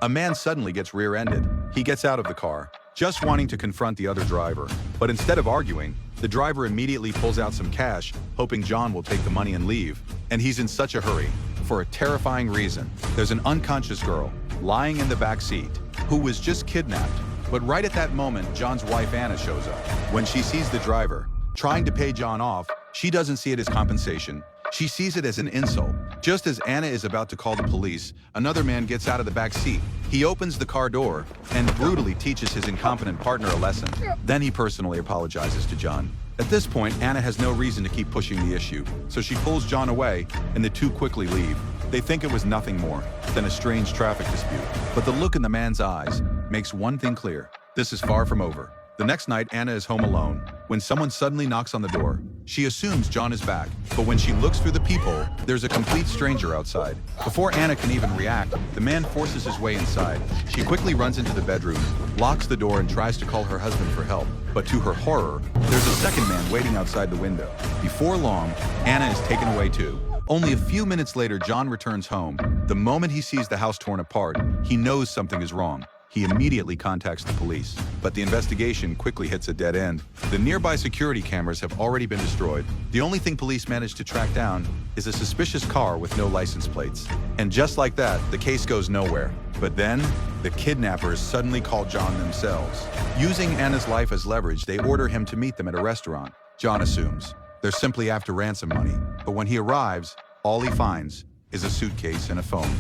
a man suddenly gets rear-ended. He gets out of the car, just wanting to confront the other driver. But instead of arguing, the driver immediately pulls out some cash, hoping John will take the money and leave. And he's in such a hurry. For a terrifying reason, there's an unconscious girl lying in the back seat who was just kidnapped. But right at that moment, John's wife Anna shows up. When she sees the driver trying to pay John off, she doesn't see it as compensation. She sees it as an insult. Just as Anna is about to call the police, another man gets out of the back seat. He opens the car door and brutally teaches his incompetent partner a lesson. Then he personally apologizes to John. At this point, Anna has no reason to keep pushing the issue, so she pulls John away and the two quickly leave. They think it was nothing more than a strange traffic dispute. But the look in the man's eyes makes one thing clear. This is far from over. The next night, Anna is home alone when someone suddenly knocks on the door. She assumes John is back, but when she looks through the peephole, there's a complete stranger outside. Before Anna can even react, the man forces his way inside. She quickly runs into the bedroom, locks the door, and tries to call her husband for help. But to her horror, there's a second man waiting outside the window. Before long, Anna is taken away too. Only a few minutes later, John returns home. The moment he sees the house torn apart, he knows something is wrong. He immediately contacts the police, but the investigation quickly hits a dead end. The nearby security cameras have already been destroyed. The only thing police managed to track down is a suspicious car with no license plates. And just like that, the case goes nowhere. But then, the kidnappers suddenly call John themselves. Using Anna's life as leverage, they order him to meet them at a restaurant. John assumes they're simply after ransom money. But when he arrives, all he finds is a suitcase and a phone.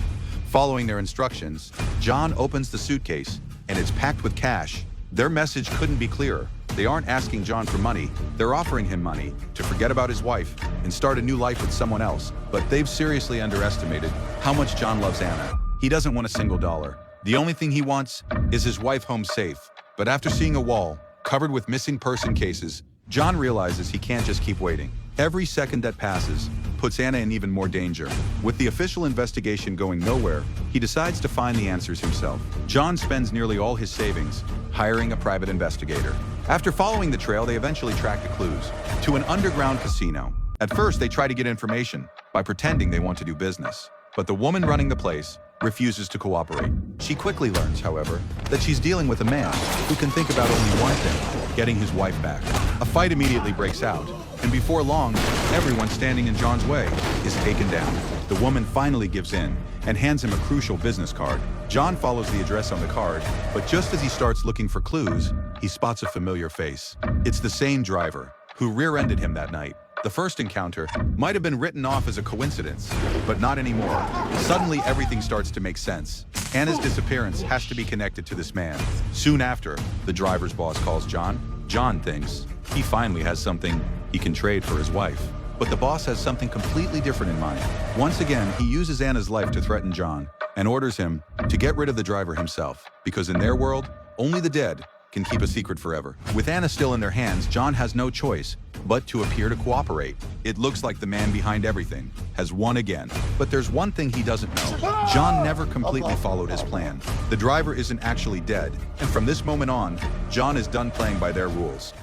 Following their instructions, John opens the suitcase, and it's packed with cash. Their message couldn't be clearer. They aren't asking John for money, they're offering him money to forget about his wife and start a new life with someone else. But they've seriously underestimated how much John loves Anna. He doesn't want a single dollar. The only thing he wants is his wife home safe. But after seeing a wall covered with missing person cases, John realizes he can't just keep waiting. Every second that passes puts Anna in even more danger. With the official investigation going nowhere, he decides to find the answers himself. John spends nearly all his savings hiring a private investigator. After following the trail, they eventually track the clues to an underground casino. At first, they try to get information by pretending they want to do business. But the woman running the place refuses to cooperate. She quickly learns, however, that she's dealing with a man who can think about only one thing: getting his wife back. A fight immediately breaks out, and before long, everyone standing in John's way is taken down. The woman finally gives in and hands him a crucial business card. John follows the address on the card, but just as he starts looking for clues, he spots a familiar face. It's the same driver who rear-ended him that night. The first encounter might have been written off as a coincidence, but not anymore. Suddenly, everything starts to make sense. Anna's disappearance has to be connected to this man. Soon after, the driver's boss calls John. John thinks he finally has something he can trade for his wife. But the boss has something completely different in mind. Once again, he uses Anna's life to threaten John and orders him to get rid of the driver himself, because in their world, only the dead can keep a secret forever. With Anna still in their hands, John has no choice but to appear to cooperate. It looks like the man behind everything has won again. But there's one thing he doesn't know. John never completely followed his plan. The driver isn't actually dead, and from this moment on, John is done playing by their rules.